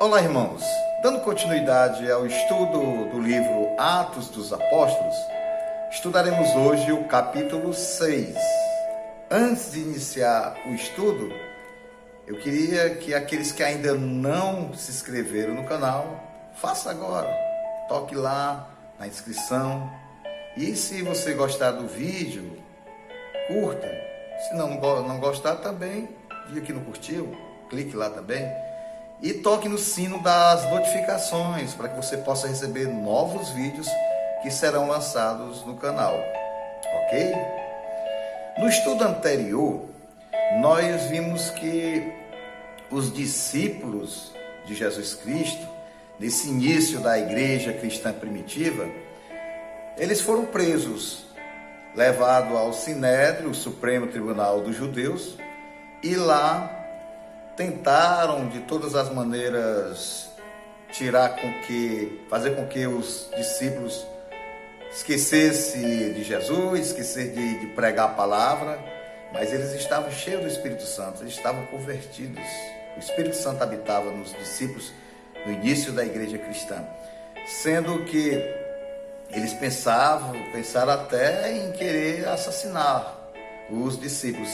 Olá, irmãos. Dando continuidade ao estudo do livro Atos dos Apóstolos, estudaremos hoje o capítulo 6. Antes de iniciar o estudo, eu queria que aqueles que ainda não se inscreveram no canal, faça agora. Toque lá na inscrição. E se você gostar do vídeo, curta. Se não gostar também, diga que não curtiu, clique lá também. E toque no sino das notificações para que você possa receber novos vídeos que serão lançados no canal, ok? No estudo anterior, nós vimos que os discípulos de Jesus Cristo, nesse início da igreja cristã primitiva, eles foram presos, levados ao Sinédrio, o Supremo Tribunal dos Judeus, e lá tentaram de todas as maneiras fazer com que os discípulos esquecessem de Jesus, esquecessem de pregar a palavra, mas eles estavam cheios do Espírito Santo, eles estavam convertidos. O Espírito Santo habitava nos discípulos no início da igreja cristã, sendo que eles pensaram até em querer assassinar os discípulos,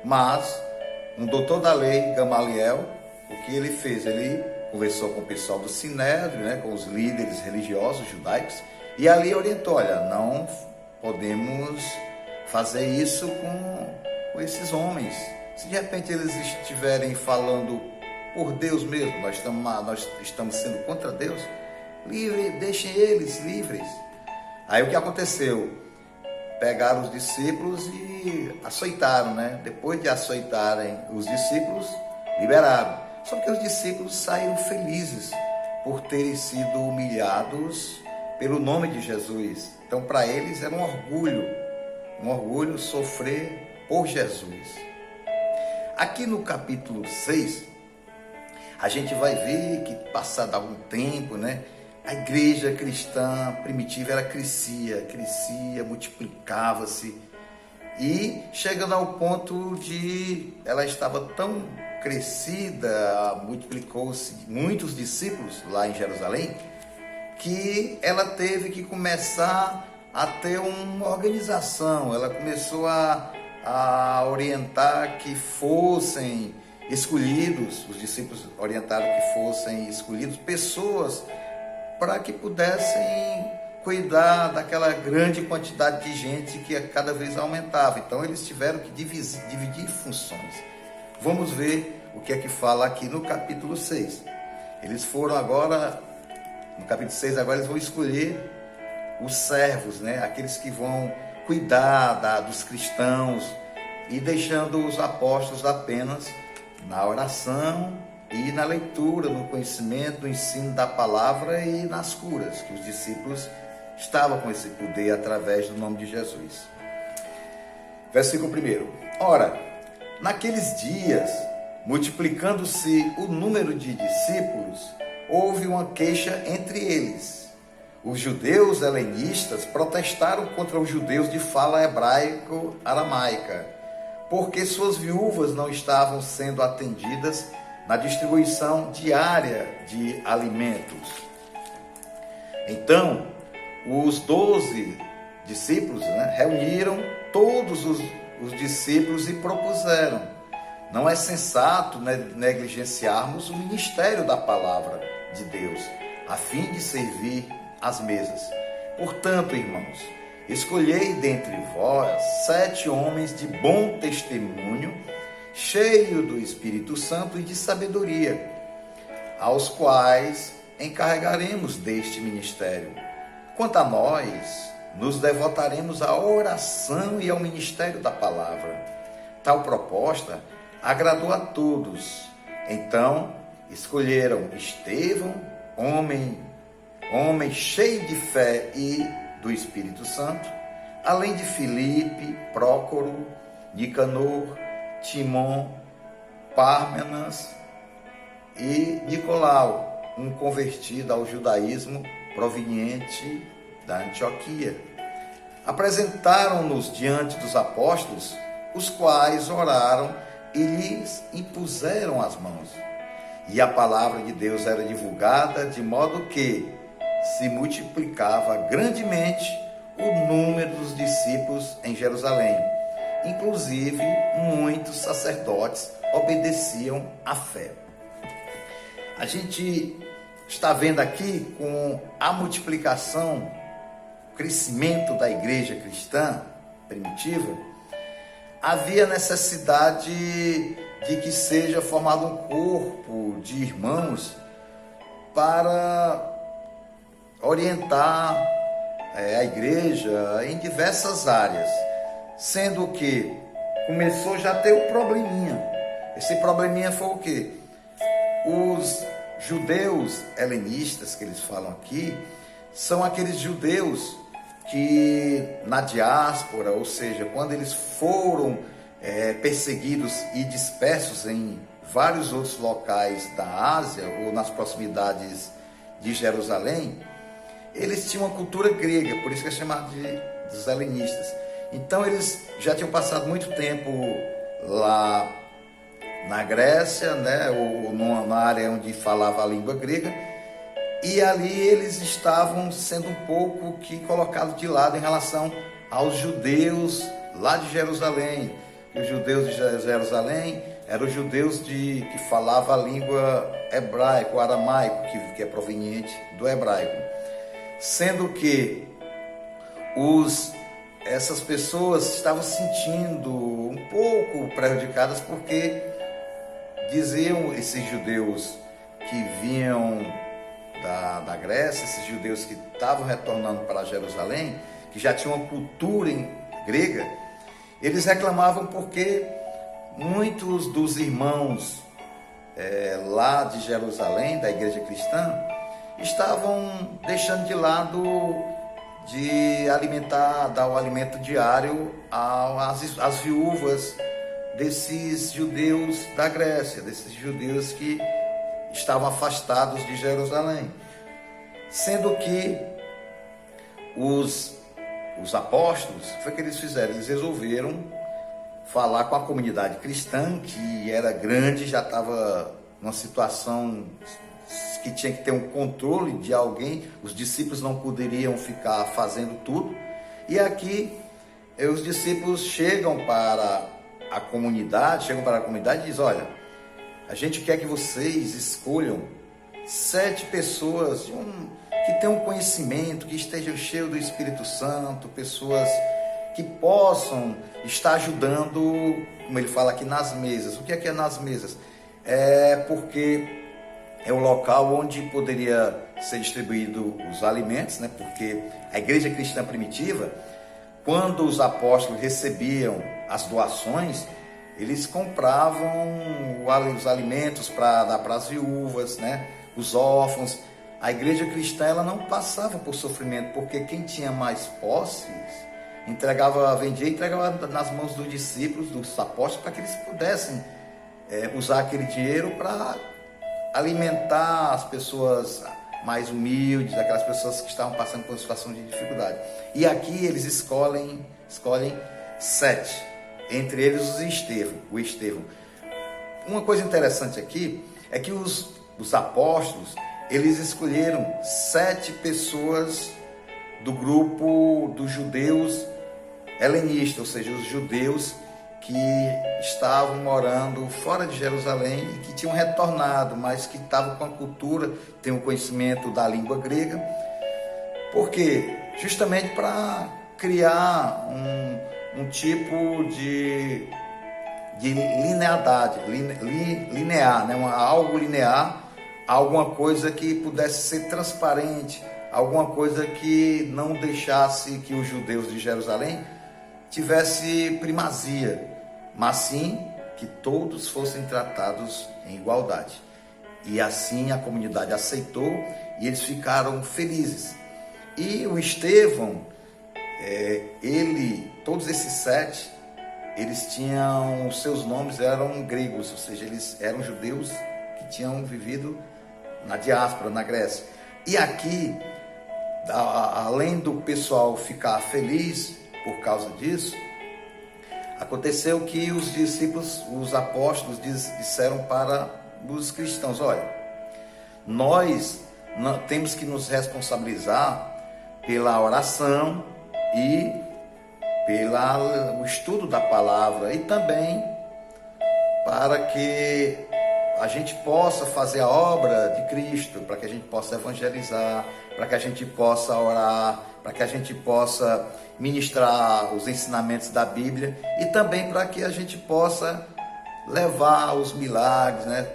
mas um doutor da lei, Gamaliel, o que ele fez? Ele conversou com o pessoal do Sinédrio, com os líderes religiosos judaicos, e ali orientou: olha, não podemos fazer isso com esses homens. Se de repente eles estiverem falando por Deus mesmo, nós estamos sendo contra Deus, deixem eles livres. Aí o que aconteceu? Pegaram os discípulos e açoitaram, Depois de açoitarem os discípulos, liberaram. Só que os discípulos saíram felizes por terem sido humilhados pelo nome de Jesus. Então, para eles era um orgulho sofrer por Jesus. Aqui no capítulo 6, a gente vai ver que, passado algum tempo, a igreja cristã primitiva, ela crescia, multiplicava-se, e chegando ao ponto de ela estava tão crescida, multiplicou-se muitos discípulos lá em Jerusalém, que ela teve que começar a ter uma organização. Ela começou a orientar que fossem escolhidos, os discípulos orientaram que fossem escolhidos pessoas para que pudessem cuidar daquela grande quantidade de gente que cada vez aumentava. Então eles tiveram que dividir funções. Vamos ver o que é que fala aqui no capítulo 6. Eles foram agora, no capítulo 6, agora eles vão escolher os servos, aqueles que vão cuidar dos cristãos, e deixando os apóstolos apenas na oração e na leitura, no conhecimento, no ensino da palavra e nas curas, que os discípulos estavam com esse poder através do nome de Jesus. Versículo 1. Ora, naqueles dias, multiplicando-se o número de discípulos, houve uma queixa entre eles. Os judeus helenistas protestaram contra os judeus de fala hebraico-aramaica, porque suas viúvas não estavam sendo atendidas na distribuição diária de alimentos. Então, os 12 discípulos reuniram todos os discípulos e propuseram: não é sensato negligenciarmos o ministério da palavra de Deus, a fim de servir às mesas. Portanto, irmãos, escolhei dentre vós 7 homens de bom testemunho, cheio do Espírito Santo e de sabedoria, aos quais encarregaremos deste ministério. Quanto a nós, nos devotaremos à oração e ao ministério da palavra. Tal proposta agradou a todos. Então, escolheram Estevão, homem cheio de fé e do Espírito Santo, além de Filipe, Prócoro, Nicanor, Timon, Pármenas e Nicolau, um convertido ao judaísmo proveniente da Antioquia. Apresentaram-nos diante dos apóstolos, os quais oraram e lhes impuseram as mãos. e a palavra de Deus era divulgada, de modo que se multiplicava grandemente o número dos discípulos em Jerusalém. Inclusive, muitos sacerdotes obedeciam à fé. A gente está vendo aqui com a multiplicação, o crescimento da igreja cristã primitiva, havia necessidade de que seja formado um corpo de irmãos para orientar a igreja em diversas áreas, sendo que começou já a ter um probleminha. Esse probleminha foi o quê? Os judeus helenistas que eles falam aqui são aqueles judeus que na diáspora, ou seja, quando eles foram perseguidos e dispersos em vários outros locais da Ásia ou nas proximidades de Jerusalém, eles tinham uma cultura grega, por isso que é chamado dos helenistas. Então eles já tinham passado muito tempo lá na Grécia, né, ou na área onde falava a língua grega, e ali eles estavam sendo um pouco que colocados de lado em relação aos judeus lá de Jerusalém. E os judeus de Jerusalém eram os judeus que falavam a língua hebraica, o aramaico, que é proveniente do hebraico. Sendo que essas pessoas estavam se sentindo um pouco prejudicadas porque diziam esses judeus que vinham da Grécia, esses judeus que estavam retornando para Jerusalém, que já tinham uma cultura grega, eles reclamavam porque muitos dos irmãos lá de Jerusalém, da igreja cristã, estavam deixando de lado de alimentar, dar o alimento diário às viúvas desses judeus da Grécia, desses judeus que estavam afastados de Jerusalém. Sendo que os apóstolos, foi o que eles fizeram? Eles resolveram falar com a comunidade cristã, que era grande, já estava numa situação que tinha que ter um controle de alguém, os discípulos não poderiam ficar fazendo tudo. E aqui os discípulos chegam para a comunidade e dizem: olha, a gente quer que vocês escolham 7 pessoas que tenham conhecimento, que estejam cheios do Espírito Santo, pessoas que possam estar ajudando, como ele fala aqui, nas mesas. O que é nas mesas? É porque é o local onde poderia ser distribuído os alimentos, né? Porque a igreja cristã primitiva, quando os apóstolos recebiam as doações, eles compravam os alimentos para dar para as viúvas, né? Os órfãos. A igreja cristã ela não passava por sofrimento, porque quem tinha mais posses vendia e entregava nas mãos dos discípulos, dos apóstolos, para que eles pudessem usar aquele dinheiro para alimentar as pessoas mais humildes, aquelas pessoas que estavam passando por uma situação de dificuldade. E aqui eles escolhem 7, entre eles o Estevão. Uma coisa interessante aqui é que os apóstolos, eles escolheram 7 pessoas do grupo dos judeus helenistas, ou seja, os judeus que estavam morando fora de Jerusalém e que tinham retornado, mas que estavam com a cultura, têm o conhecimento da língua grega. Por quê? Justamente para criar um tipo de linearidade, linear, né? Algo linear, alguma coisa que pudesse ser transparente, alguma coisa que não deixasse que os judeus de Jerusalém tivesse primazia, mas sim que todos fossem tratados em igualdade. E assim a comunidade aceitou e eles ficaram felizes. E o Estevão, todos esses 7, eles tinham, os seus nomes eram gregos, ou seja, eles eram judeus que tinham vivido na diáspora, na Grécia. E aqui, além do pessoal ficar feliz por causa disso, aconteceu que os discípulos, os apóstolos disseram para dos cristãos. Olha, nós temos que nos responsabilizar pela oração e pelo estudo da palavra, e também para que a gente possa fazer a obra de Cristo, para que a gente possa evangelizar, para que a gente possa orar, para que a gente possa ministrar os ensinamentos da Bíblia, e também para que a gente possa levar os milagres, né,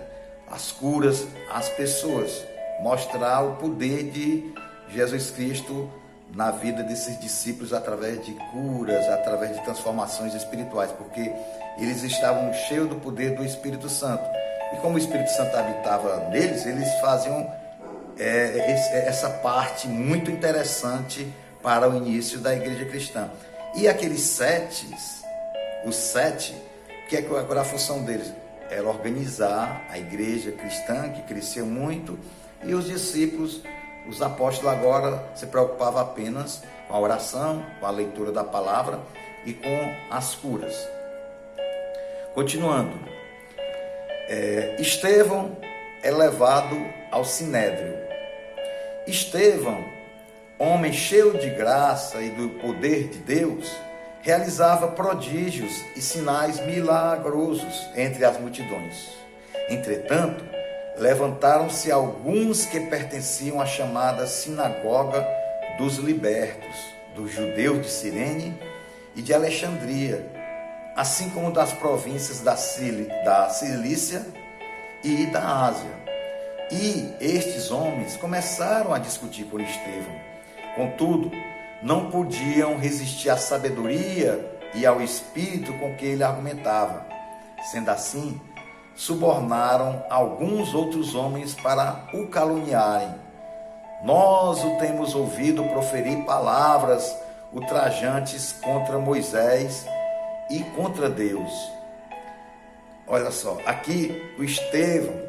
as curas às pessoas, mostrar o poder de Jesus Cristo na vida desses discípulos através de curas, através de transformações espirituais, porque eles estavam cheios do poder do Espírito Santo. E como o Espírito Santo habitava neles, eles faziam essa parte muito interessante para o início da igreja cristã. E aqueles os sete, que é agora a função deles? Era organizar a igreja cristã, que crescia muito, e os discípulos, os apóstolos agora se preocupavam apenas com a oração, com a leitura da palavra e com as curas. Continuando, Estevão é levado ao Sinédrio. Estevão, homem cheio de graça e do poder de Deus, realizava prodígios e sinais milagrosos entre as multidões. Entretanto, levantaram-se alguns que pertenciam à chamada Sinagoga dos Libertos, dos judeus de Cirene e de Alexandria, assim como das províncias da Cilícia e da Ásia. E estes homens começaram a discutir com Estevão. Contudo, não podiam resistir à sabedoria e ao espírito com que ele argumentava. Sendo assim, subornaram alguns outros homens para o caluniarem. Nós o temos ouvido proferir palavras ultrajantes contra Moisés e contra Deus. Olha só, aqui o Estevão,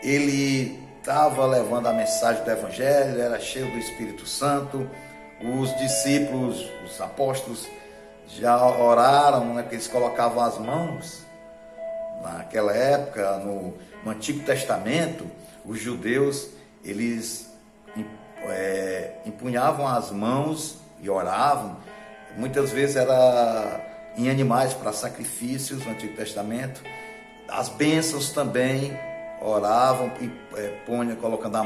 ele estava levando a mensagem do Evangelho, era cheio do Espírito Santo. Os discípulos, os apóstolos já oraram, né, que eles colocavam as mãos. Naquela época, no Antigo Testamento, os judeus, eles empunhavam as mãos e oravam. Muitas vezes era em animais para sacrifícios no Antigo Testamento. As bênçãos também oravam e colocando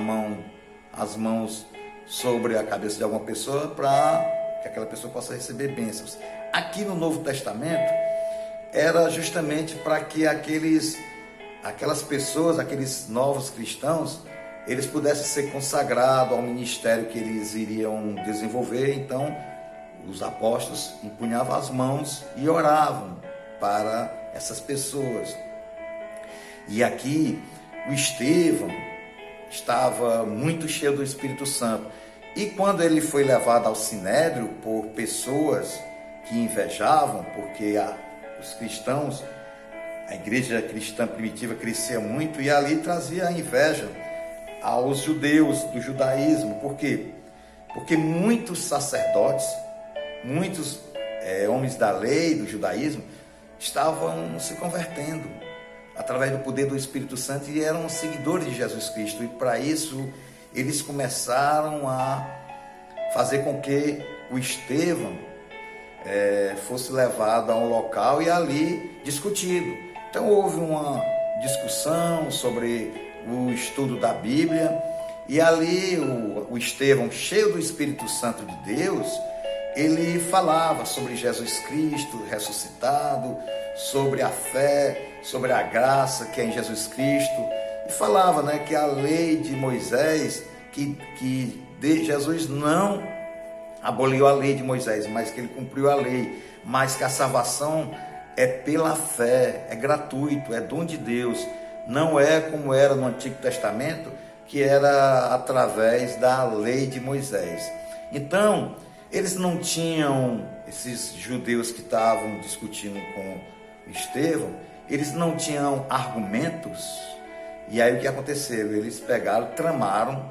as mãos sobre a cabeça de alguma pessoa para que aquela pessoa possa receber bênçãos. Aqui no Novo Testamento era justamente para que aquelas pessoas, aqueles novos cristãos, eles pudessem ser consagrados ao ministério que eles iriam desenvolver. Então, os apóstolos empunhavam as mãos e oravam para essas pessoas. E aqui, o Estevão estava muito cheio do Espírito Santo. E quando ele foi levado ao Sinédrio por pessoas que invejavam, porque os cristãos, a igreja cristã primitiva crescia muito, e ali trazia a inveja aos judeus do judaísmo. Por quê? Porque muitos sacerdotes, muitos homens da lei do judaísmo estavam se convertendo através do poder do Espírito Santo e eram seguidores de Jesus Cristo. E para isso eles começaram a fazer com que o Estevão fosse levado a um local e ali discutido. Então houve uma discussão sobre o estudo da Bíblia, e ali o Estevão, cheio do Espírito Santo de Deus, ele falava sobre Jesus Cristo ressuscitado, sobre a fé, sobre a graça que é em Jesus Cristo, e falava, né, que a lei de Moisés, que Jesus não aboliu a lei de Moisés, mas que ele cumpriu a lei, mas que a salvação é pela fé, é gratuito, é dom de Deus, não é como era no Antigo Testamento, que era através da lei de Moisés. Então, eles não tinham, esses judeus que estavam discutindo com Estevão, eles não tinham argumentos. E aí o que aconteceu? Eles pegaram, tramaram,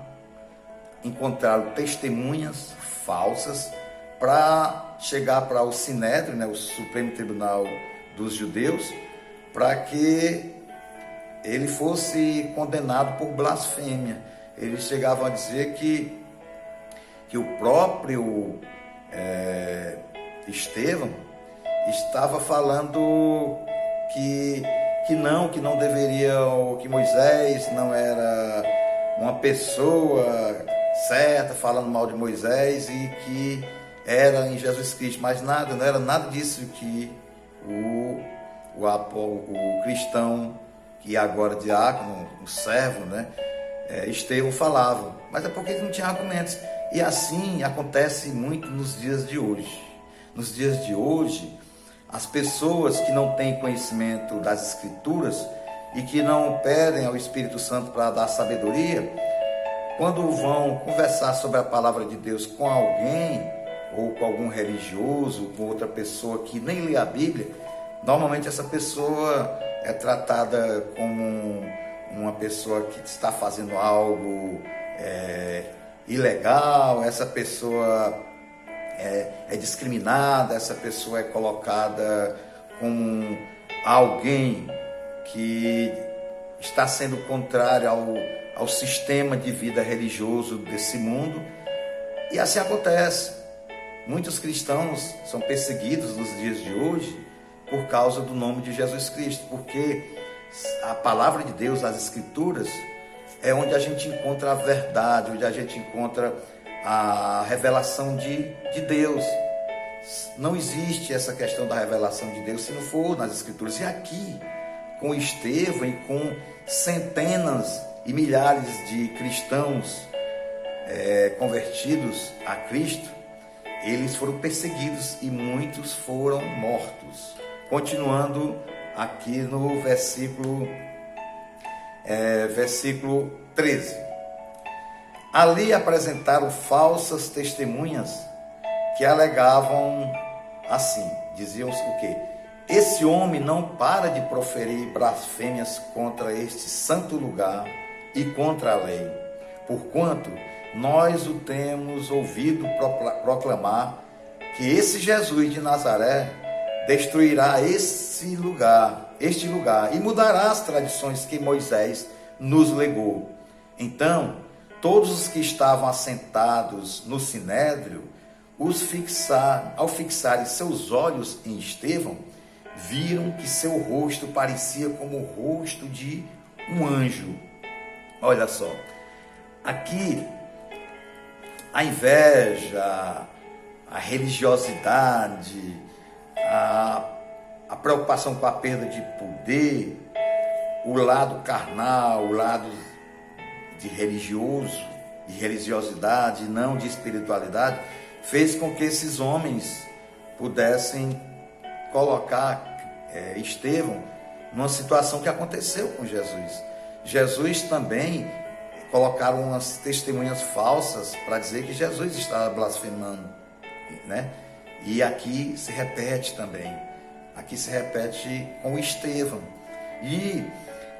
encontraram testemunhas falsas para chegar para o Sinédrio, né, o Supremo Tribunal dos Judeus, para que ele fosse condenado por blasfêmia. Eles chegavam a dizer que o próprio Estevão estava falando que não deveria, que Moisés não era uma pessoa certa, falando mal de Moisés, e que era em Jesus Cristo, mas nada, não era nada disso que o cristão, que agora diácono, o servo, né, Estevão falava, mas é porque ele não tinha argumentos. E assim acontece muito nos dias de hoje. Nos dias de hoje, as pessoas que não têm conhecimento das Escrituras e que não pedem ao Espírito Santo para dar sabedoria, quando vão conversar sobre a palavra de Deus com alguém, ou com algum religioso, com outra pessoa que nem lê a Bíblia, normalmente essa pessoa é tratada como uma pessoa que está fazendo algo ilegal, essa pessoa é discriminada, essa pessoa é colocada como alguém que está sendo contrário ao sistema de vida religioso desse mundo. E assim acontece. Muitos cristãos são perseguidos nos dias de hoje por causa do nome de Jesus Cristo, porque a palavra de Deus, as Escrituras, é onde a gente encontra a verdade, onde a gente encontra a revelação de Deus. Não existe essa questão da revelação de Deus se não for nas Escrituras. E aqui, com Estevão e com centenas e milhares de cristãos convertidos a Cristo, eles foram perseguidos e muitos foram mortos. Continuando aqui no versículo 13. Ali apresentaram falsas testemunhas que alegavam assim, diziam o quê? Esse homem não para de proferir blasfêmias contra este santo lugar e contra a lei, porquanto nós o temos ouvido proclamar que esse Jesus de Nazaré destruirá este lugar e mudará as tradições que Moisés nos legou. Então, todos os que estavam assentados no sinédrio, ao fixarem seus olhos em Estevão, viram que seu rosto parecia como o rosto de um anjo. Olha só, aqui a inveja, a religiosidade, a preocupação com a perda de poder, o lado carnal, o lado de religiosidade, não de espiritualidade, fez com que esses homens pudessem colocar Estevão numa situação que aconteceu com Jesus. Jesus também colocaram umas testemunhas falsas para dizer que Jesus estava blasfemando, né? E aqui se repete também. Aqui se repete com Estevão. E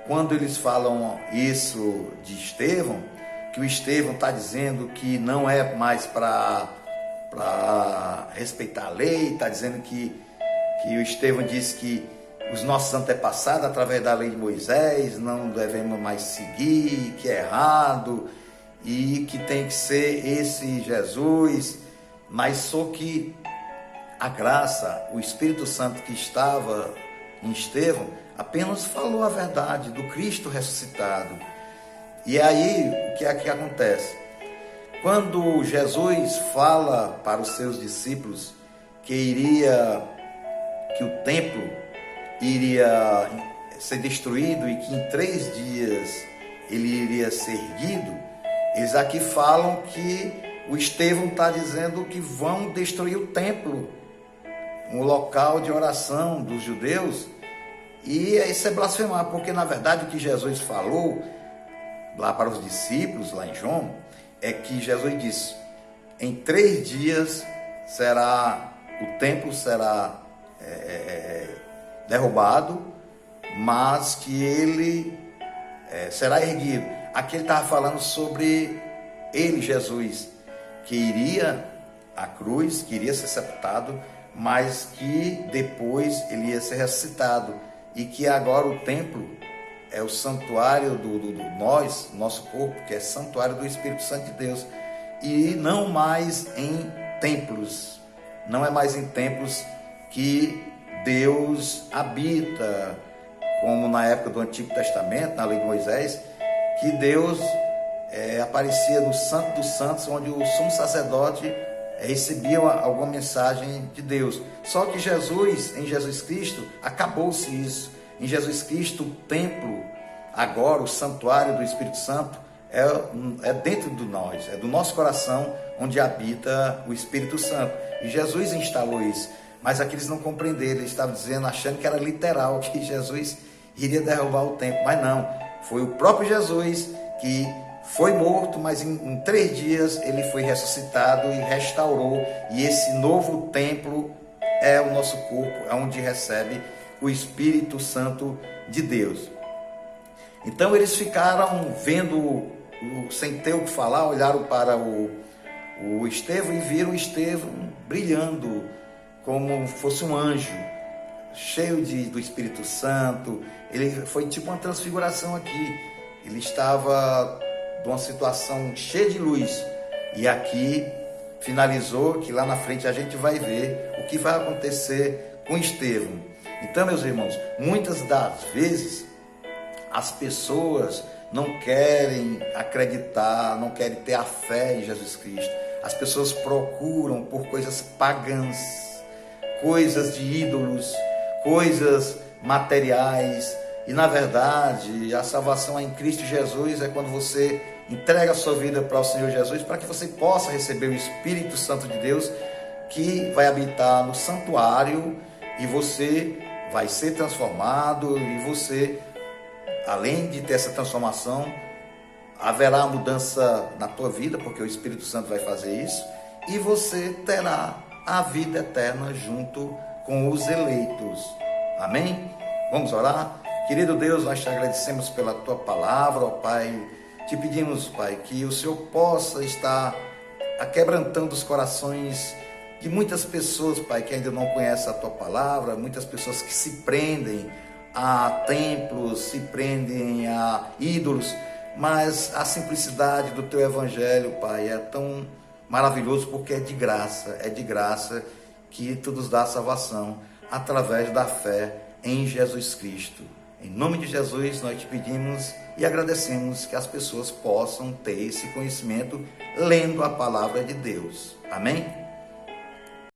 quando eles falam isso de Estevão, que o Estevão está dizendo que não é mais para respeitar a lei, está dizendo que o Estevão disse que os nossos antepassados, através da lei de Moisés, não devemos mais seguir, que é errado, e que tem que ser esse Jesus, mas só que a graça, o Espírito Santo que estava em Estevão, apenas falou a verdade do Cristo ressuscitado. E aí, o que é que acontece? Quando Jesus fala para os seus discípulos que o templo iria ser destruído e que em 3 dias ele iria ser erguido, eles aqui falam que o Estevão está dizendo que vão destruir o templo, um local de oração dos judeus, e isso é blasfemar, porque na verdade o que Jesus falou lá para os discípulos, lá em João, é que Jesus disse, em 3 dias o templo será derrubado, mas que ele será erguido. Aqui ele estava falando sobre ele, Jesus, que iria à cruz, que iria ser sepultado, mas que depois ele ia ser ressuscitado, e que agora o templo é o santuário nosso corpo, que é santuário do Espírito Santo de Deus, e não mais em templos, não é mais em templos que Deus habita, como na época do Antigo Testamento, na lei de Moisés, que Deus aparecia no Santo dos Santos, onde o sumo sacerdote recebia alguma mensagem de Deus. Só que em Jesus Cristo, acabou-se isso. Em Jesus Cristo, o templo, agora o santuário do Espírito Santo, é dentro de nós, é do nosso coração, onde habita o Espírito Santo. E Jesus instalou isso. Mas aqueles não compreenderam, eles estavam dizendo, achando que era literal, que Jesus iria derrubar o templo. Mas não, foi o próprio Jesus que foi morto, mas em 3 dias ele foi ressuscitado e restaurou. E esse novo templo é o nosso corpo, é onde recebe o Espírito Santo de Deus. Então eles ficaram vendo, sem ter o que falar, olharam para o Estevão e viram o Estevão brilhando como fosse um anjo, cheio do Espírito Santo. Ele foi tipo uma transfiguração aqui. Ele estava de uma situação cheia de luz, e aqui finalizou, que lá na frente a gente vai ver o que vai acontecer com Estevão. Então, meus irmãos, muitas das vezes as pessoas não querem acreditar, não querem ter a fé em Jesus Cristo. As pessoas procuram por coisas pagãs, coisas de ídolos, coisas materiais. E na verdade, a salvação em Cristo Jesus é quando você entrega a sua vida para o Senhor Jesus, para que você possa receber o Espírito Santo de Deus, que vai habitar no santuário, e você vai ser transformado, e você, além de ter essa transformação, haverá mudança na tua vida, porque o Espírito Santo vai fazer isso, e você terá a vida eterna junto com os eleitos. Amém? Vamos orar? Querido Deus, nós te agradecemos pela tua palavra, ó Pai. Te pedimos, Pai, que o Senhor possa estar aquebrantando os corações de muitas pessoas, Pai, que ainda não conhecem a tua palavra, muitas pessoas que se prendem a templos, se prendem a ídolos, mas a simplicidade do teu evangelho, Pai, é tão maravilhoso, porque é de graça que tu nos dá a salvação através da fé em Jesus Cristo. Em nome de Jesus, nós te pedimos e agradecemos que as pessoas possam ter esse conhecimento lendo a palavra de Deus. Amém?